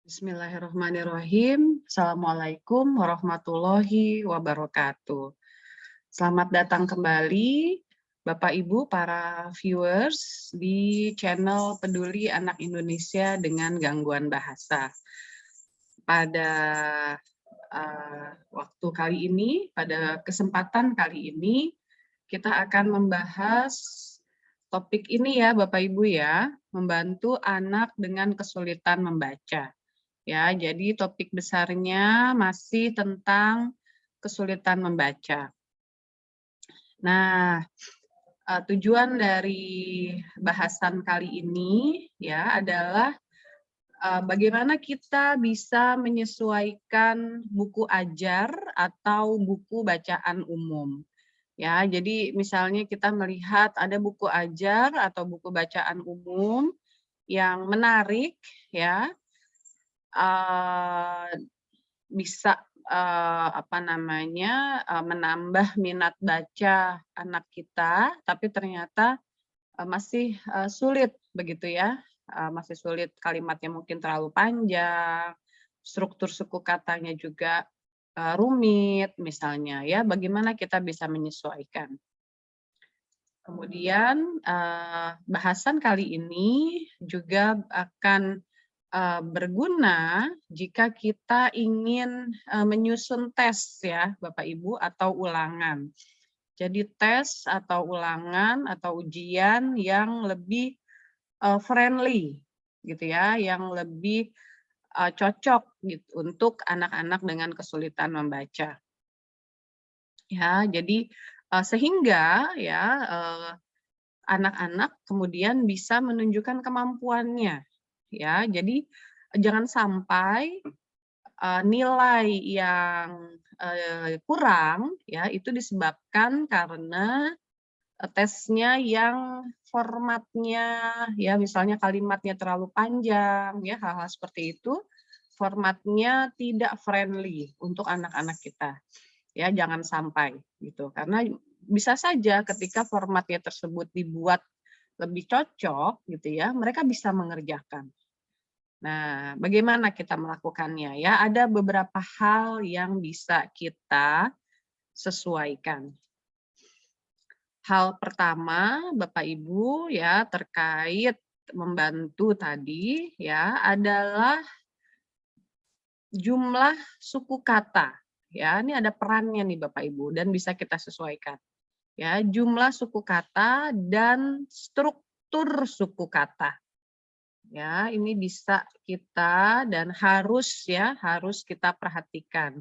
Bismillahirrahmanirrahim. Assalamualaikum warahmatullahi wabarakatuh. Selamat datang kembali Bapak Ibu para viewers di channel Peduli Anak Indonesia dengan Gangguan Bahasa. Pada waktu kali ini, pada kesempatan kali ini, kita akan membahas topik ini ya Bapak Ibu ya, membantu anak dengan kesulitan membaca. Ya, jadi topik besarnya masih tentang kesulitan membaca. Nah, tujuan dari bahasan kali ini ya adalah bagaimana kita bisa menyesuaikan buku ajar atau buku bacaan umum. Ya, jadi misalnya kita melihat ada buku ajar atau buku bacaan umum yang menarik ya, bisa, menambah minat baca anak kita, tapi ternyata, masih, sulit begitu ya, masih sulit kalimatnya mungkin terlalu panjang, struktur suku katanya juga, rumit misalnya ya, bagaimana kita bisa menyesuaikan. Kemudian, bahasan kali ini juga akan berguna jika kita ingin menyusun tes ya Bapak Ibu atau ulangan. Jadi tes atau ulangan atau ujian yang lebih friendly gitu ya, yang lebih cocok gitu untuk anak-anak dengan kesulitan membaca. Ya, jadi sehingga ya anak-anak kemudian bisa menunjukkan kemampuannya ya. Jadi jangan sampai nilai yang, kurang ya itu disebabkan karena, tesnya yang formatnya ya misalnya kalimatnya terlalu panjang ya, hal-hal seperti itu, formatnya tidak friendly untuk anak-anak kita. Ya jangan sampai gitu, karena bisa saja ketika formatnya tersebut dibuat lebih cocok gitu ya, mereka bisa mengerjakan. Nah, bagaimana kita melakukannya ya? Ada beberapa hal yang bisa kita sesuaikan. Hal pertama, Bapak Ibu ya, terkait membantu tadi ya, adalah jumlah suku kata. Ya, ini ada perannya nih Bapak Ibu dan bisa kita sesuaikan. Ya, jumlah suku kata dan struktur suku kata. Ya, ini bisa kita dan harus ya, harus kita perhatikan.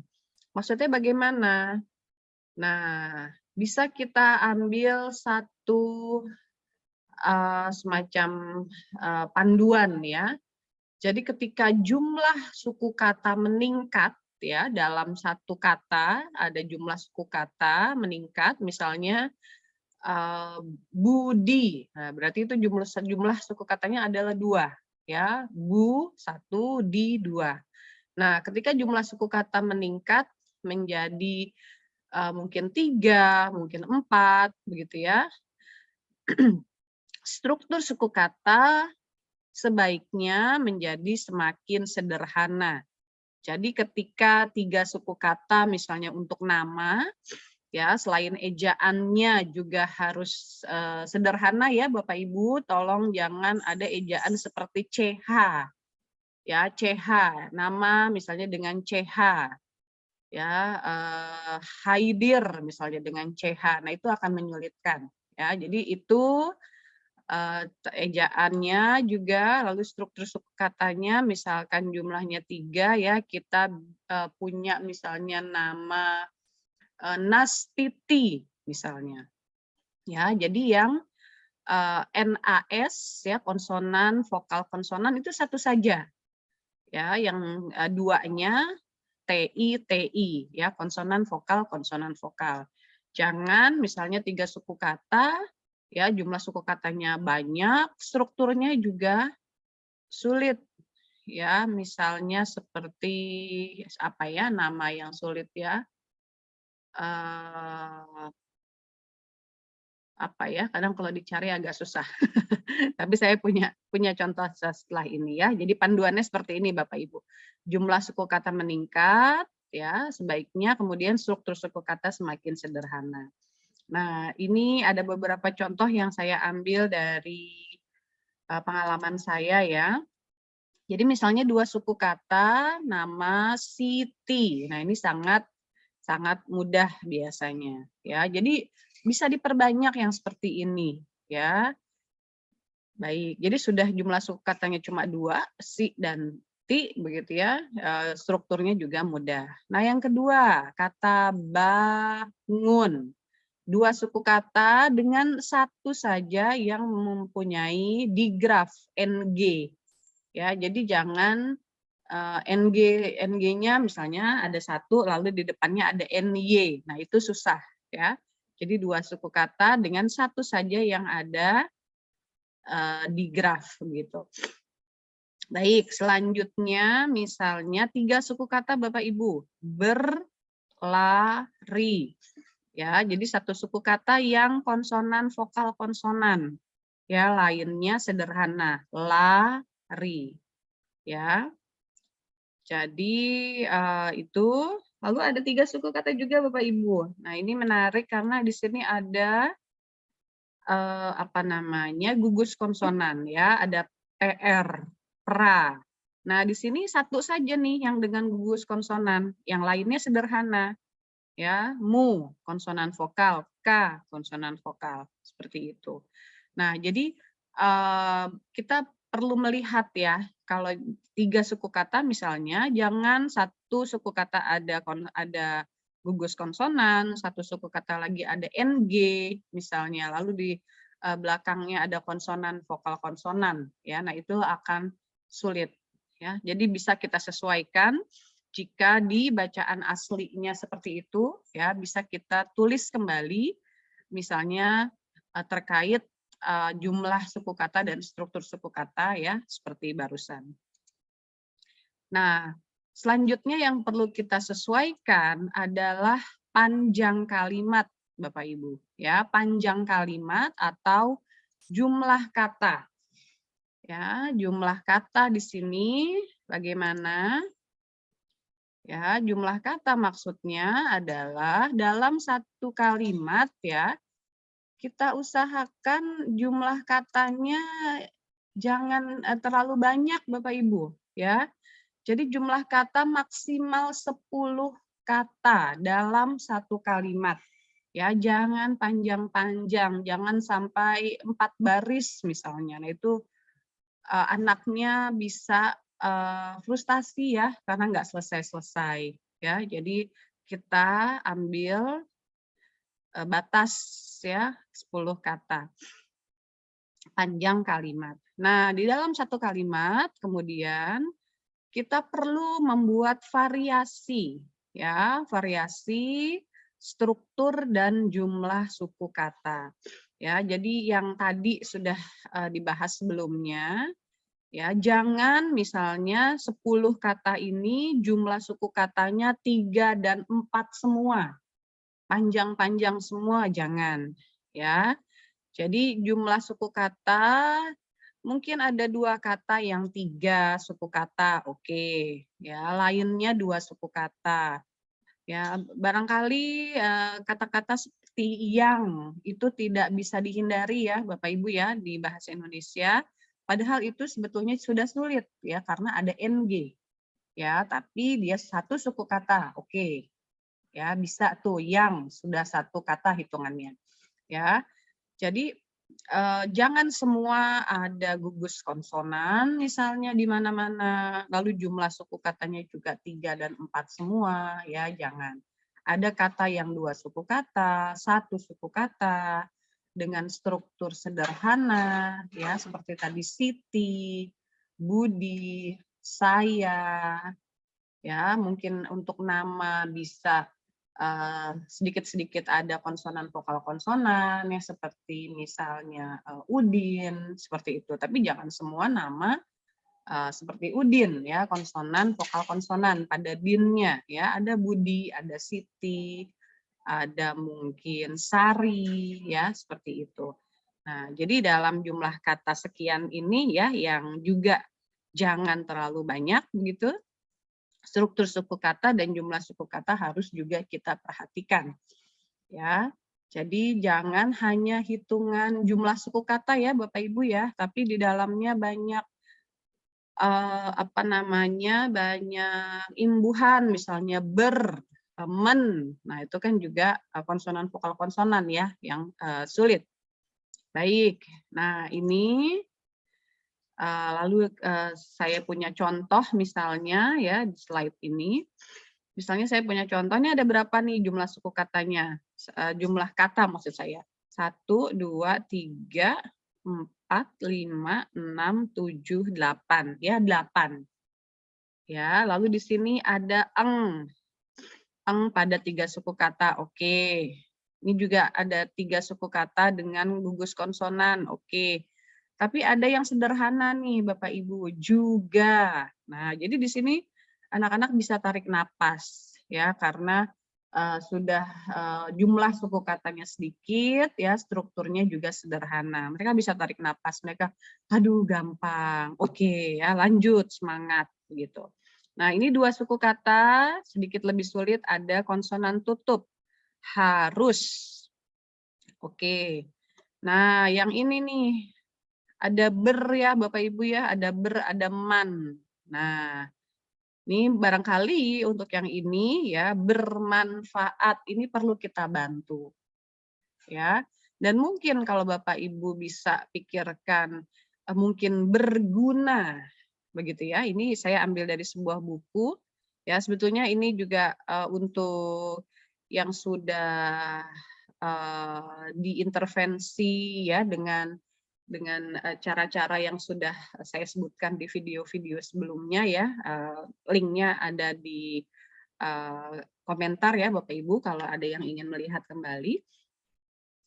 Maksudnya bagaimana? Nah, bisa kita ambil satu semacam panduan ya. Jadi ketika jumlah suku kata meningkat ya dalam satu kata, ada jumlah suku kata meningkat, misalnya eee, Budi. Nah, berarti itu jumlah suku katanya adalah 2 ya, Bu 1, Di 2. Nah, ketika jumlah suku kata meningkat menjadi, mungkin 3, mungkin 4, begitu ya, struktur suku kata sebaiknya menjadi semakin sederhana. Jadi ketika 3 suku kata misalnya untuk nama, ya selain ejaannya juga harus, sederhana ya Bapak Ibu, tolong jangan ada ejaan seperti CH, ya CH, nama misalnya dengan CH, ya, Haidir misalnya dengan CH, nah itu akan menyulitkan, ya. Jadi itu, ejaannya juga, lalu struktur suku katanya misalkan jumlahnya 3 ya, kita, punya misalnya nama Nastiti misalnya, ya. Jadi yang, NAS ya, konsonan, vokal konsonan itu satu saja, ya. Yang, duanya TI, ya, konsonan vokal. Jangan misalnya 3 suku kata, ya, jumlah suku katanya banyak, strukturnya juga sulit, ya. Misalnya seperti, apa ya, nama yang sulit ya, eee apa ya, kadang kalau dicari agak susah. Tapi saya punya contoh setelah ini ya. Jadi panduannya seperti ini Bapak Ibu. Jumlah suku kata meningkat ya sebaiknya, kemudian struktur suku kata semakin sederhana. Nah, ini ada beberapa contoh yang saya ambil dari pengalaman saya ya. Jadi misalnya dua suku kata nama Siti. Nah, ini sangat sangat mudah biasanya ya. Jadi bisa diperbanyak yang seperti ini ya. Baik, jadi sudah jumlah suku katanya cuma 2 si dan ti begitu ya, strukturnya juga mudah. Nah yang kedua, kata bangun. 2 suku kata dengan satu saja yang mempunyai digraf ng. Ya, jadi jangan ng-nya misalnya ada satu lalu di depannya ada ny. Nah itu susah ya. Jadi 2 suku kata dengan satu saja yang ada di graf begitu. Baik, selanjutnya misalnya 3 suku kata Bapak Ibu. Berlari. Ya, jadi satu suku kata yang konsonan vokal konsonan. Ya, lainnya sederhana, lari. Ya. Jadi itu lalu ada 3 suku kata juga Bapak Ibu. Nah, ini menarik karena di sini ada apa namanya, gugus konsonan ya, ada PR, pra. Nah, di sini satu saja nih yang dengan gugus konsonan, yang lainnya sederhana ya, mu konsonan vokal, k konsonan vokal, seperti itu. Nah, jadi kita perlu melihat ya, kalau 3 suku kata misalnya, jangan satu suku kata ada gugus konsonan, satu suku kata lagi ada ng misalnya, lalu di belakangnya ada konsonan vokal konsonan ya. Nah, itu akan sulit ya. Jadi bisa kita sesuaikan jika di bacaan aslinya seperti itu ya, bisa kita tulis kembali misalnya terkait jumlah suku kata dan struktur suku kata ya, seperti barusan. Nah, selanjutnya yang perlu kita sesuaikan adalah panjang kalimat, Bapak Ibu. Ya, panjang kalimat atau jumlah kata. Ya, jumlah kata di sini bagaimana? Ya, jumlah kata maksudnya adalah dalam satu kalimat ya, kita usahakan jumlah katanya jangan terlalu banyak Bapak Ibu ya. Jadi jumlah kata maksimal 10 kata dalam satu kalimat. Ya, jangan panjang-panjang, jangan sampai 4 baris misalnya. Nah, itu anaknya bisa frustasi ya karena nggak selesai-selesai ya. Jadi kita ambil batas ya 10 kata panjang kalimat. Nah, di dalam satu kalimat kemudian kita perlu membuat variasi ya, variasi struktur dan jumlah suku kata. Ya, jadi yang tadi sudah dibahas sebelumnya ya, jangan misalnya 10 kata ini jumlah suku katanya 3 dan 4 semua. Panjang-panjang semua jangan ya. Jadi jumlah suku kata mungkin ada 2 kata yang 3 suku kata, oke. Ya, lainnya 2 suku kata. Ya, barangkali kata-kata seperti yang itu tidak bisa dihindari ya Bapak Ibu ya di bahasa Indonesia. Padahal itu sebetulnya sudah sulit ya karena ada ng. Ya, tapi dia satu suku kata. Oke. Ya, bisa tuh yang sudah satu kata hitungannya. Ya. Jadi jangan semua ada gugus konsonan misalnya di mana-mana, lalu jumlah suku katanya juga 3 dan 4 semua, ya jangan. Ada kata yang 2 suku kata, 1 suku kata, dengan struktur sederhana, ya seperti tadi Siti, Budi, saya, ya mungkin untuk nama bisa sedikit-sedikit ada konsonan vokal konsonan ya seperti misalnya Udin seperti itu, tapi jangan semua nama seperti Udin ya konsonan vokal konsonan pada dinnya ya, ada Budi, ada Siti ada mungkin sari, ya, seperti itu. Nah, jadi dalam jumlah kata sekian ini ya, yang juga jangan terlalu banyak begitu, struktur suku kata dan jumlah suku kata harus juga kita perhatikan, ya. Jadi jangan hanya hitungan jumlah suku kata ya Bapak Ibu ya, tapi di dalamnya banyak apa namanya, banyak imbuhan misalnya ber, men. Nah, itu kan juga konsonan vokal konsonan ya yang sulit. Baik. Nah, ini lalu saya punya contoh misalnya ya di slide ini. Misalnya saya punya contoh, ini ada berapa nih jumlah suku katanya, jumlah kata maksud saya. 1, 2, 3, 4, 5, 6, 7, 8. Ya, 8. Ya, lalu di sini ada eng. Eng pada 3 suku kata, oke. Ini juga ada 3 suku kata dengan gugus konsonan, oke. Tapi ada yang sederhana nih Bapak Ibu, juga. Nah, jadi di sini anak-anak bisa tarik napas ya karena sudah jumlah suku katanya sedikit ya, strukturnya juga sederhana. Mereka bisa tarik napas, mereka aduh gampang. Oke ya, lanjut semangat gitu. Nah, ini 2 suku kata sedikit lebih sulit, ada konsonan tutup. Harus. Oke. Nah, yang ini nih ada ber ya Bapak Ibu ya, ada ber, ada man. Nah, ini barangkali untuk yang ini ya, bermanfaat ini perlu kita bantu. Ya. Dan mungkin kalau Bapak Ibu bisa pikirkan mungkin berguna begitu ya. Ini saya ambil dari sebuah buku. Ya, sebetulnya ini juga untuk yang sudah diintervensi ya dengan cara-cara yang sudah saya sebutkan di video-video sebelumnya ya, linknya ada di komentar ya Bapak Ibu kalau ada yang ingin melihat kembali.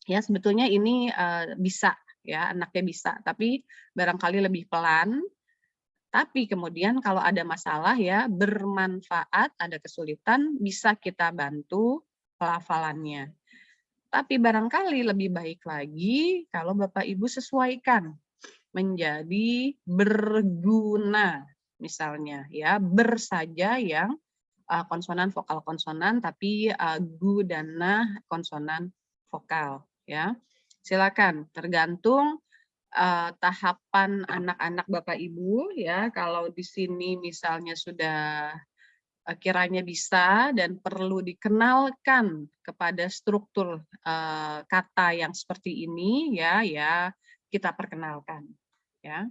Ya sebetulnya ini bisa ya, anaknya bisa, tapi barangkali lebih pelan. Tapi kemudian kalau ada masalah ya, bermanfaat, ada kesulitan, bisa kita bantu pelafalannya. Tapi barangkali lebih baik lagi kalau Bapak Ibu sesuaikan menjadi berguna. Misalnya ya, ber saja yang konsonan vokal konsonan tapi gu dan na konsonan vokal ya. Silakan tergantung tahapan anak-anak Bapak Ibu ya. Kalau di sini misalnya sudah kiranya bisa dan perlu dikenalkan kepada struktur kata yang seperti ini ya, ya kita perkenalkan ya.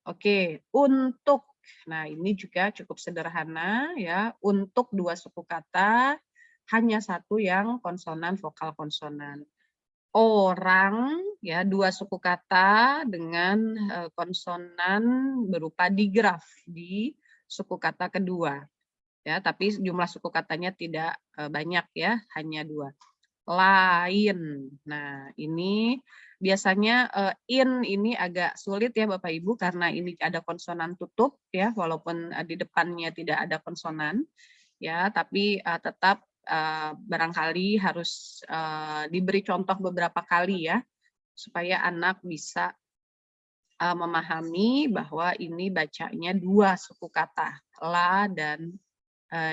Oke, untuk nah ini juga cukup sederhana ya, untuk 2 suku kata hanya 1 yang konsonan vokal konsonan. Orang ya 2 suku kata dengan konsonan berupa digraf di suku kata kedua. Ya, tapi jumlah suku katanya tidak banyak ya, hanya 2. Lain. Nah, ini biasanya in ini agak sulit ya Bapak Ibu karena ini ada konsonan tutup ya, walaupun di depannya tidak ada konsonan ya, tapi tetap barangkali harus diberi contoh beberapa kali ya, supaya anak bisa memahami bahwa ini bacanya 2 suku kata, la dan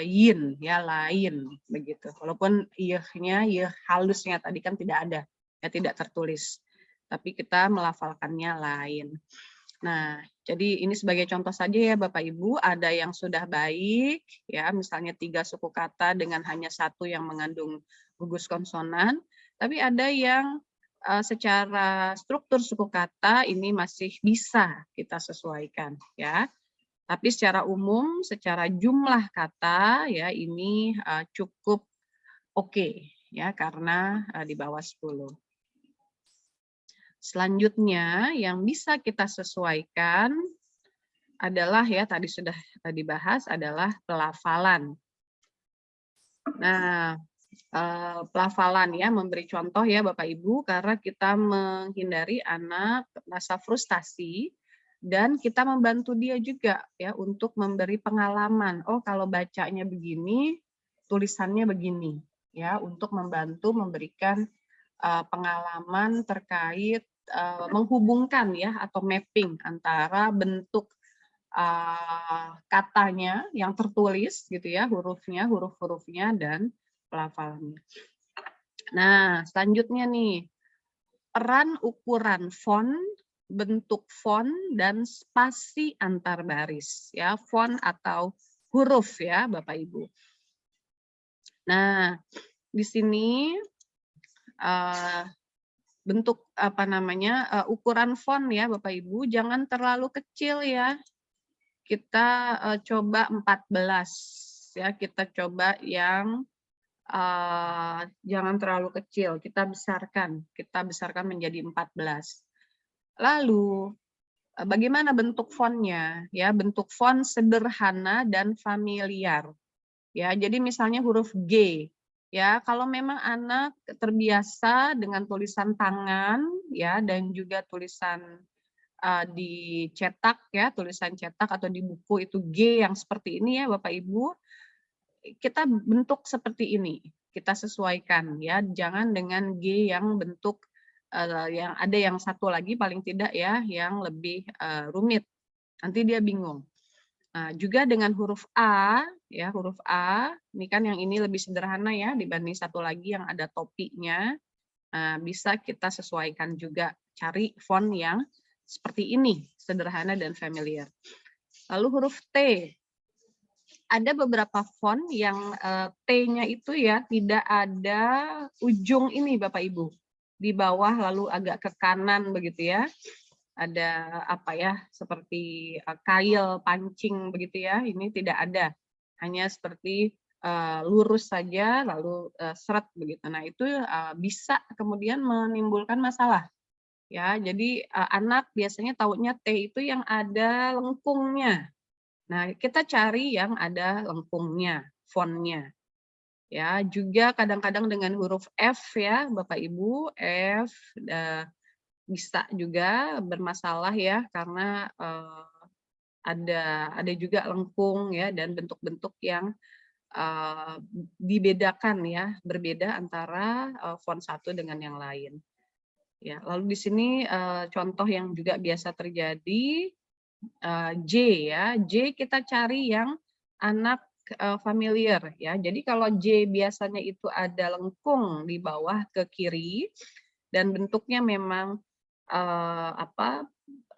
yin ya, lain begitu. Walaupun yeh-nya, yeh halusnya tadi kan tidak ada, ya tidak tertulis. Tapi kita melafalkannya lain. Nah, jadi ini sebagai contoh saja ya Bapak Ibu, ada yang sudah baik ya, misalnya 3 suku kata dengan hanya 1 yang mengandung gugus konsonan, tapi ada yang secara struktur suku kata ini masih bisa kita sesuaikan ya. Tapi secara umum, secara jumlah kata ya ini cukup oke ya karena di bawah 10. Selanjutnya yang bisa kita sesuaikan adalah ya tadi sudah dibahas adalah pelafalan. Nah, pelafalan ya memberi contoh ya Bapak Ibu karena kita menghindari anak merasa frustasi dan kita membantu dia juga ya untuk memberi pengalaman. Oh, kalau bacanya begini, tulisannya begini. ya untuk membantu memberikan pengalaman terkait menghubungkan ya atau mapping antara bentuk katanya yang tertulis gitu ya, huruf-hurufnya dan pelafalannya. Nah, selanjutnya nih, peran ukuran font, bentuk font, dan spasi antar baris ya, font atau huruf ya, Bapak Ibu. Nah, di sini bentuk ukuran font ya Bapak Ibu jangan terlalu kecil ya. Kita coba 14 ya, kita coba yang jangan terlalu kecil, kita besarkan menjadi 14. Lalu bagaimana bentuk fontnya? Ya, bentuk font sederhana dan familiar. Ya, jadi misalnya huruf G. Ya, kalau memang anak terbiasa dengan tulisan tangan ya dan juga tulisan dicetak ya, tulisan cetak atau di buku itu G yang seperti ini ya Bapak Ibu, kita bentuk seperti ini, kita sesuaikan ya, jangan dengan G yang bentuk yang ada yang satu lagi paling tidak ya yang lebih rumit, nanti dia bingung. Nah, juga dengan huruf A, ya huruf A, ini kan yang ini lebih sederhana ya dibanding satu lagi yang ada topinya. Bisa kita sesuaikan juga, cari font yang seperti ini, sederhana dan familiar. Lalu huruf T, ada beberapa font yang T-nya itu ya tidak ada ujung ini Bapak Ibu, di bawah lalu agak ke kanan begitu ya. Ada apa ya seperti kail pancing begitu ya, ini tidak ada, hanya seperti lurus saja lalu seret begitu. Nah itu bisa kemudian menimbulkan masalah ya. Jadi anak biasanya taunya T itu yang ada lengkungnya. Nah kita cari yang ada lengkungnya, fontnya ya. Juga kadang-kadang dengan huruf F ya Bapak Ibu, F bisa juga bermasalah ya karena ada juga lengkung ya dan bentuk-bentuk yang dibedakan ya, berbeda antara font satu dengan yang lain. Ya, lalu di sini contoh yang juga biasa terjadi J ya, J kita cari yang anak familiar ya. Jadi kalau J biasanya itu ada lengkung di bawah ke kiri dan bentuknya memang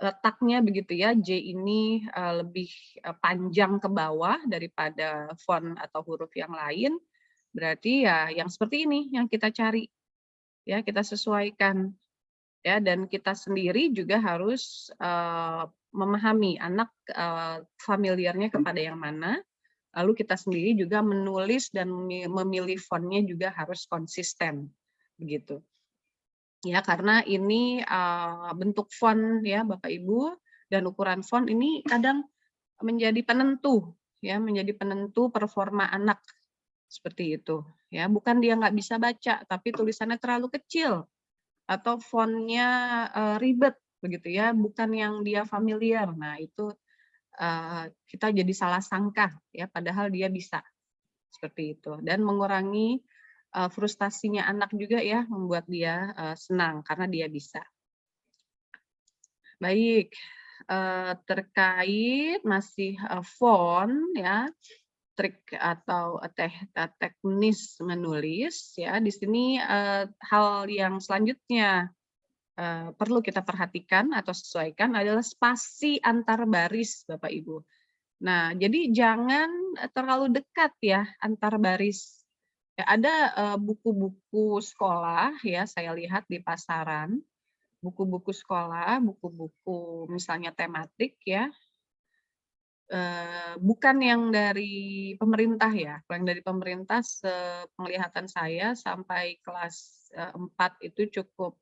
letaknya begitu ya, J ini lebih panjang ke bawah daripada font atau huruf yang lain, berarti ya yang seperti ini yang kita cari, ya kita sesuaikan. Ya, dan kita sendiri juga harus memahami anak familiarnya kepada yang mana, lalu kita sendiri juga menulis dan memilih fontnya juga harus konsisten, begitu. Ya, karena ini bentuk font ya Bapak Ibu dan ukuran font ini kadang menjadi penentu ya, menjadi penentu performa anak seperti itu. Ya, bukan dia nggak bisa baca, tapi tulisannya terlalu kecil atau fontnya ribet begitu ya, bukan yang dia familiar. Nah, itu kita jadi salah sangka ya, padahal dia bisa seperti itu dan mengurangi frustasinya anak juga ya, membuat dia senang karena dia bisa. Baik, terkait masih font ya, trik atau teknis menulis ya, di sini hal yang selanjutnya perlu kita perhatikan atau sesuaikan adalah spasi antar baris Bapak Ibu. Nah, jadi jangan terlalu dekat ya antar baris. Ya, ada buku-buku sekolah ya, saya lihat di pasaran, buku-buku sekolah, buku-buku misalnya tematik ya, bukan yang dari pemerintah ya. Kalau yang dari pemerintah sepenglihatan saya sampai kelas 4 itu cukup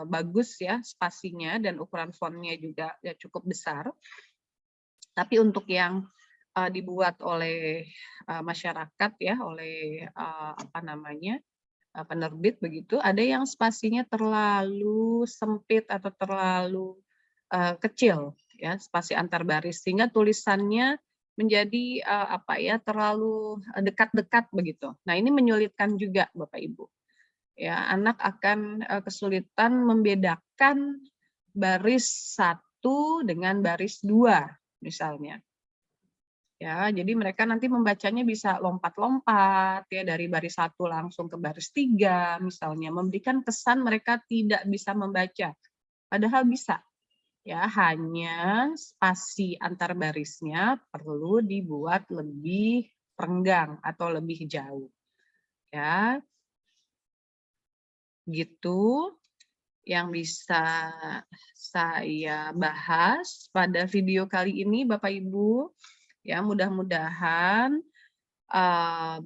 bagus ya spasinya dan ukuran fontnya juga ya cukup besar. Tapi untuk yang dibuat oleh masyarakat ya, oleh penerbit begitu, ada yang spasinya terlalu sempit atau terlalu kecil ya, spasi antar baris sehingga tulisannya menjadi, apa ya, terlalu, dekat-dekat begitu. Nah, ini menyulitkan juga Bapak Ibu. Ya, anak akan, kesulitan membedakan baris satu dengan baris 2 misalnya. Ya, jadi mereka nanti membacanya bisa lompat-lompat ya dari baris satu langsung ke baris 3 misalnya, memberikan kesan mereka tidak bisa membaca, padahal bisa. Ya, hanya spasi antar barisnya perlu dibuat lebih renggang atau lebih jauh. Ya, gitu yang bisa saya bahas pada video kali ini Bapak Ibu. Ya, mudah-mudahan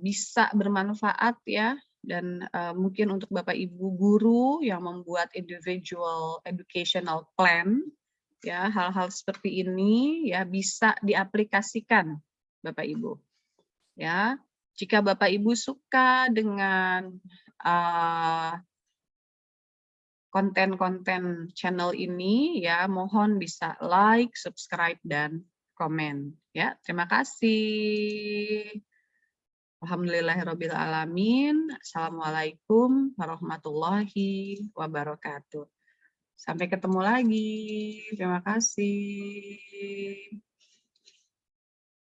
bisa bermanfaat ya dan, mungkin untuk Bapak Ibu guru yang membuat individual educational plan, ya hal-hal seperti ini ya bisa diaplikasikan Bapak Ibu, ya. Jika Bapak Ibu suka dengan, eee, konten-konten channel ini ya mohon bisa like, subscribe, dan komen ya. Terima kasih. Alhamdulillahirrabbilalamin. Assalamualaikum warahmatullahi wabarakatuh. Sampai ketemu lagi. Terima kasih.